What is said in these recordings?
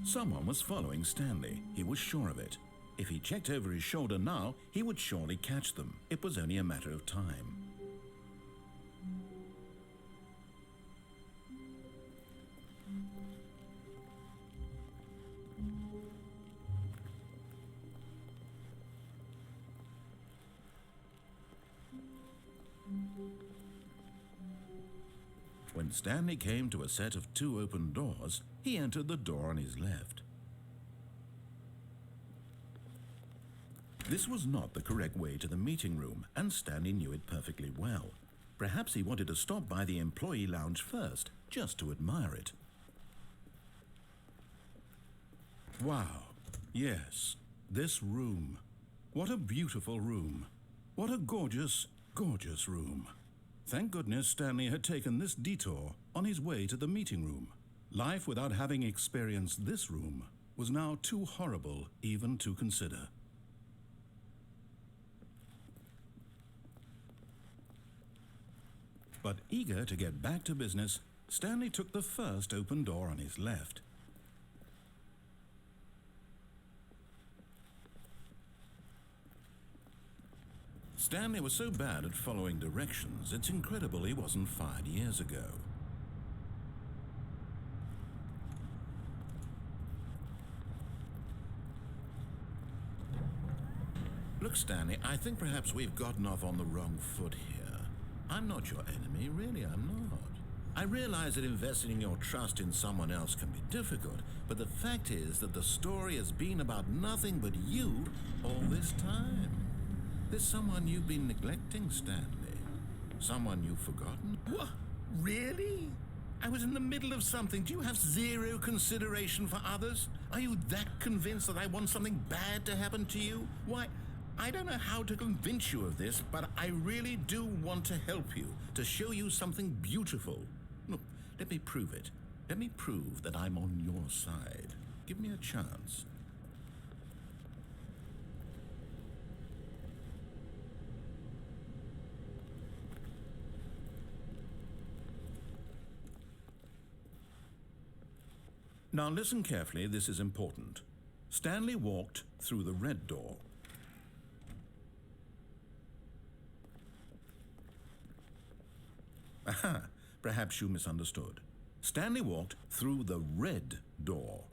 Someone was following Stanley. He was sure of it. If he checked over his shoulder now, he would surely catch them. It was only a matter of time. When Stanley came to a set of 2 open doors, he entered the door on his left. This was not the correct way to the meeting room, and Stanley knew it perfectly well. Perhaps he wanted to stop by the employee lounge first, just to admire it. Wow, yes, this room. What a beautiful room. What a gorgeous, gorgeous room. Thank goodness Stanley had taken this detour on his way to the meeting room. Life without having experienced this room was now too horrible even to consider. But eager to get back to business, Stanley took the first open door on his left. Stanley was so bad at following directions, it's incredible he wasn't fired years ago. Look, Stanley, I think perhaps we've gotten off on the wrong foot here. I'm not your enemy, really, I'm not. I realize that investing your trust in someone else can be difficult, but the fact is that the story has been about nothing but you all this time. There's someone you've been neglecting, Stanley. Someone you've forgotten. What? Really? I was in the middle of something. Do you have zero consideration for others? Are you that convinced that I want something bad to happen to you? Why, I don't know how to convince you of this, but I really do want to help you, to show you something beautiful. Look, let me prove it. Let me prove that I'm on your side. Give me a chance. Now listen carefully, this is important. Stanley walked through the red door. Aha, perhaps you misunderstood. Stanley walked through the red door.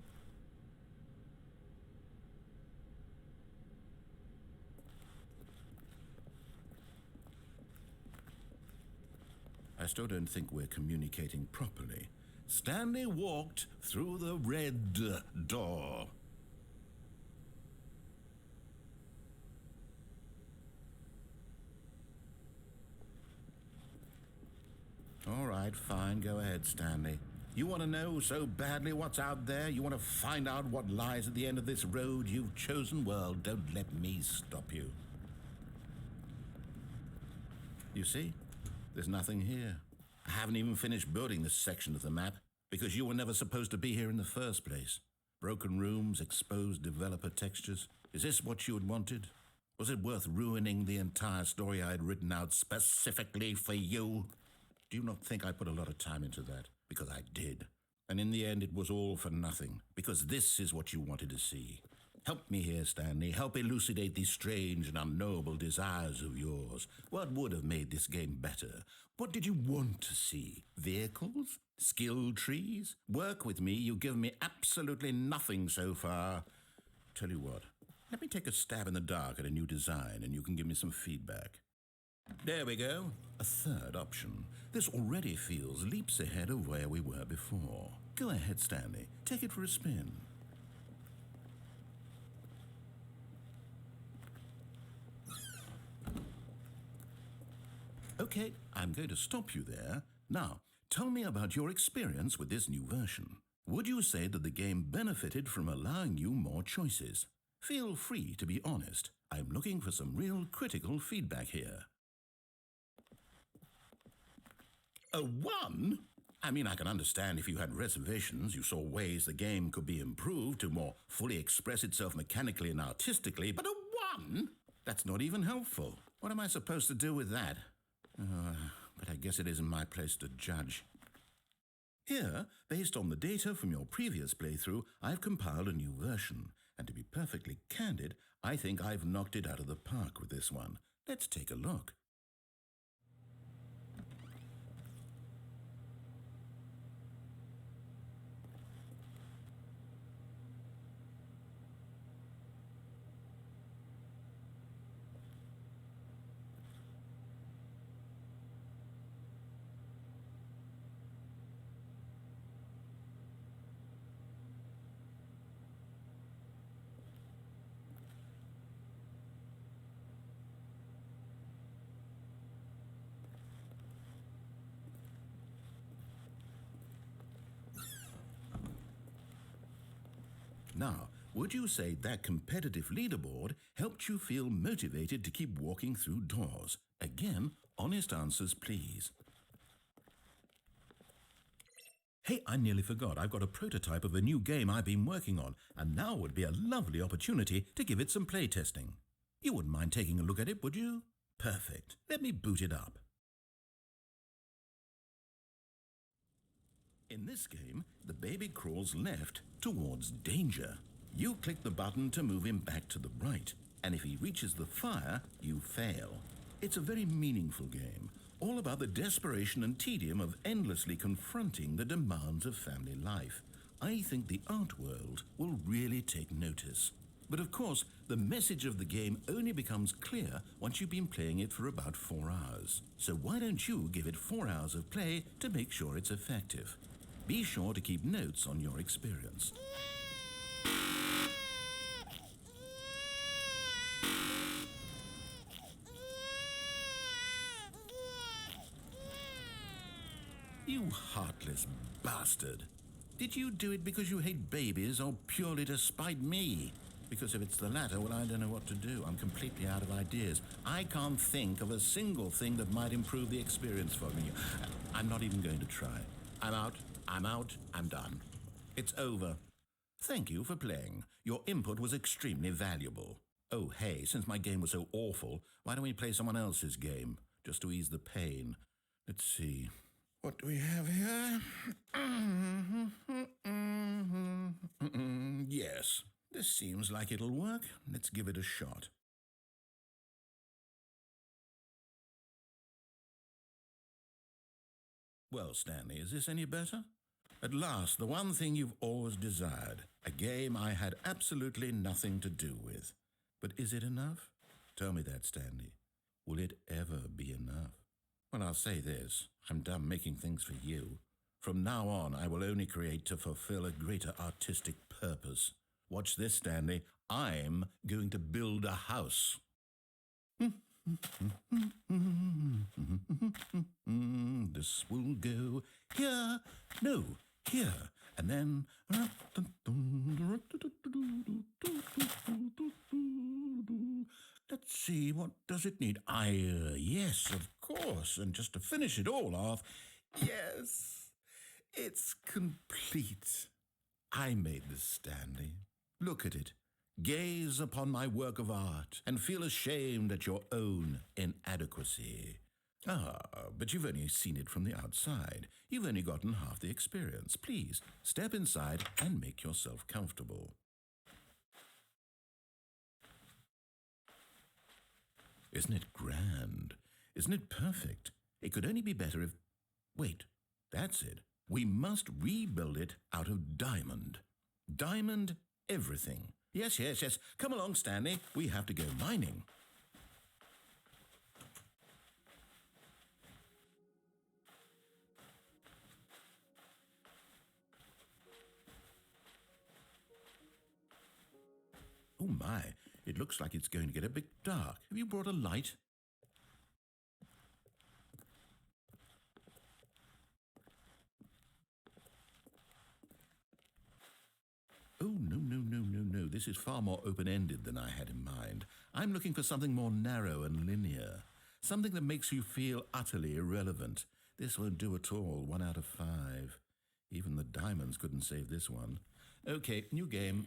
I still don't think we're communicating properly. Stanley walked through the red door. All right, fine, go ahead, Stanley. You want to know so badly what's out there? You want to find out what lies at the end of this road you've chosen? Well, don't let me stop you. You see? There's nothing here. I haven't even finished building this section of the map because you were never supposed to be here in the first place. Broken rooms, exposed developer textures. Is this what you had wanted? Was it worth ruining the entire story I had written out specifically for you? Do you not think I put a lot of time into that? Because I did. And in the end, it was all for nothing. Because this is what you wanted to see. Help me here, Stanley. Help elucidate these strange and unknowable desires of yours. What would have made this game better? What did you want to see? Vehicles? Skill trees? Work with me. You've given me absolutely nothing so far. Tell you what, let me take a stab in the dark at a new design and you can give me some feedback. There we go. A third option. This already feels leaps ahead of where we were before. Go ahead, Stanley. Take it for a spin. Okay, I'm going to stop you there. Now, tell me about your experience with this new version. Would you say that the game benefited from allowing you more choices? Feel free to be honest. I'm looking for some real critical feedback here. A 1? I mean, I can understand if you had reservations, you saw ways the game could be improved to more fully express itself mechanically and artistically, but a 1? That's not even helpful. What am I supposed to do with that? But I guess it isn't my place to judge. Here, based on the data from your previous playthrough, I've compiled a new version. And to be perfectly candid, I think I've knocked it out of the park with this one. Let's take a look. Now, would you say that competitive leaderboard helped you feel motivated to keep walking through doors? Again, honest answers, please. Hey, I nearly forgot. I've got a prototype of a new game I've been working on, and now would be a lovely opportunity to give it some playtesting. You wouldn't mind taking a look at it, would you? Perfect. Let me boot it up. In this game, the baby crawls left towards danger. You click the button to move him back to the right, and if he reaches the fire, you fail. It's a very meaningful game, all about the desperation and tedium of endlessly confronting the demands of family life. I think the art world will really take notice. But of course, the message of the game only becomes clear once you've been playing it for about 4 hours. So why don't you give it 4 hours of play to make sure it's effective? Be sure to keep notes on your experience. You heartless bastard. Did you do it because you hate babies or purely to spite me? Because if it's the latter, well, I don't know what to do. I'm completely out of ideas. I can't think of a single thing that might improve the experience for me. I'm not even going to try. I'm out. I'm done. It's over. Thank you for playing. Your input was extremely valuable. Oh, hey, since my game was so awful, why don't we play someone else's game, just to ease the pain? Let's see. What do we have here? Yes, this seems like it'll work. Let's give it a shot. Well, Stanley, is this any better? At last, the one thing you've always desired, a game I had absolutely nothing to do with. But is it enough? Tell me that, Stanley. Will it ever be enough? Well, I'll say this. I'm done making things for you. From now on, I will only create to fulfill a greater artistic purpose. Watch this, Stanley. I'm going to build a house. This will go here. No, here. And then... Let's see, what does it need? Yes, of course. And just to finish it all off, yes, it's complete. I made this, Stanley. Look at it. Gaze upon my work of art and feel ashamed at your own inadequacy. Ah, but you've only seen it from the outside. You've only gotten half the experience. Please, step inside and make yourself comfortable. Isn't it grand? Isn't it perfect? It could only be better if... Wait, that's it. We must rebuild it out of diamond. Diamond everything. Yes. Come along, Stanley. We have to go mining. Oh my, it looks like it's going to get a bit dark. Have you brought a light? Oh, no. This is far more open-ended than I had in mind. I'm looking for something more narrow and linear. Something that makes you feel utterly irrelevant. This won't do at all. 1 out of 5. Even the diamonds couldn't save this one. Okay, new game.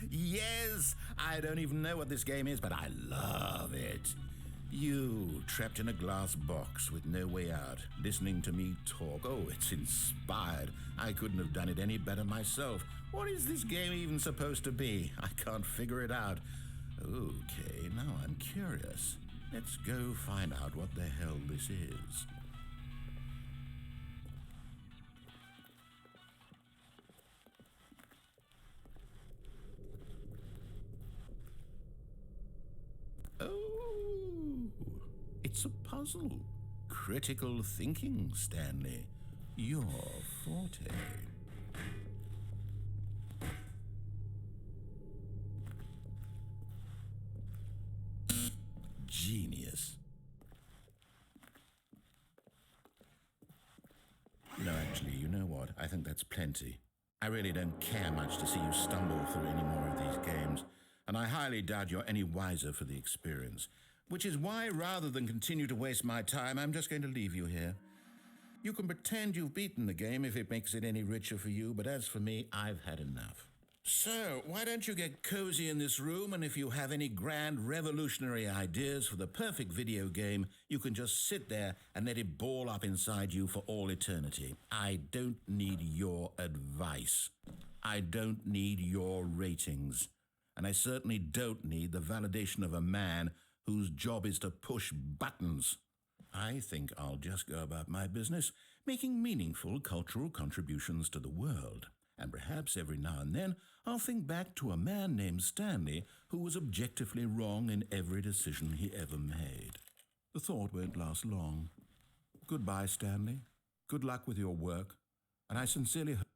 Yes, I don't even know what this game is, but I love it. You, trapped in a glass box with no way out, listening to me talk. Oh, it's inspired. I couldn't have done it any better myself. What is this game even supposed to be? I can't figure it out. Okay, now I'm curious. Let's go find out what the hell this is. Oh, it's a puzzle. Critical thinking, Stanley. Your forte. Genius. No, actually, you know what? I think that's plenty. I really don't care much to see you stumble through any more of these games, and I highly doubt you're any wiser for the experience. Which is why, rather than continue to waste my time, I'm just going to leave you here. You can pretend you've beaten the game if it makes it any richer for you, but as for me, I've had enough. So, why don't you get cozy in this room, and if you have any grand revolutionary ideas for the perfect video game, you can just sit there and let it ball up inside you for all eternity. I don't need your advice. I don't need your ratings. And I certainly don't need the validation of a man whose job is to push buttons. I think I'll just go about my business, making meaningful cultural contributions to the world. And perhaps every now and then I'll think back to a man named Stanley who was objectively wrong in every decision he ever made. The thought won't last long. Goodbye, Stanley. Good luck with your work. And I sincerely hope...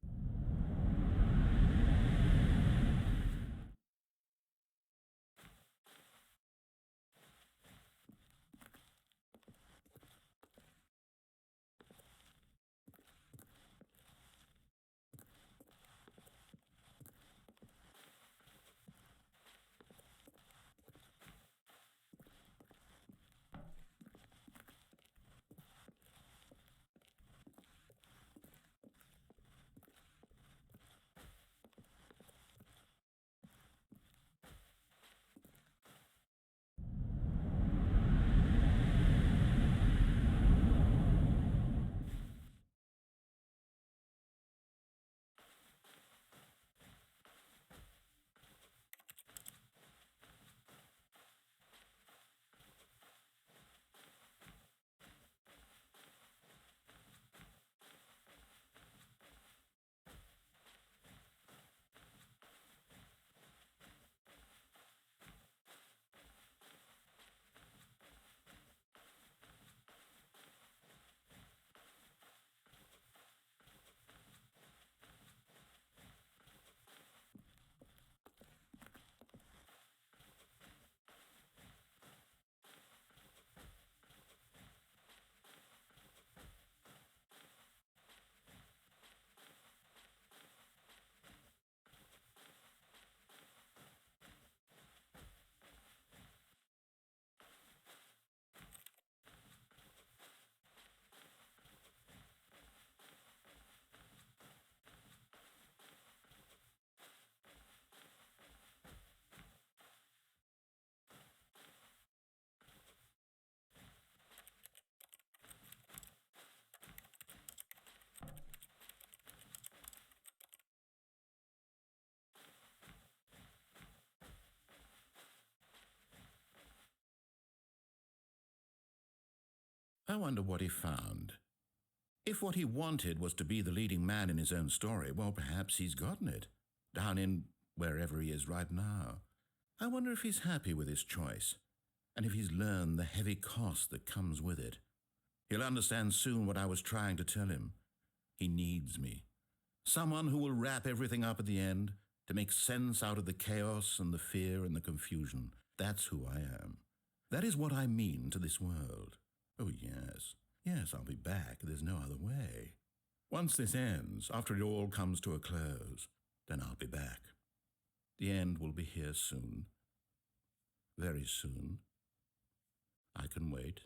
I wonder what he found. If what he wanted was to be the leading man in his own story, well, perhaps he's gotten it, down in wherever he is right now. I wonder if he's happy with his choice, and if he's learned the heavy cost that comes with it. He'll understand soon what I was trying to tell him. He needs me. Someone who will wrap everything up at the end to make sense out of the chaos and the fear and the confusion. That's who I am. That is what I mean to this world. Oh, yes. Yes, I'll be back. There's no other way. Once this ends, after it all comes to a close, then I'll be back. The end will be here soon. Very soon. I can wait.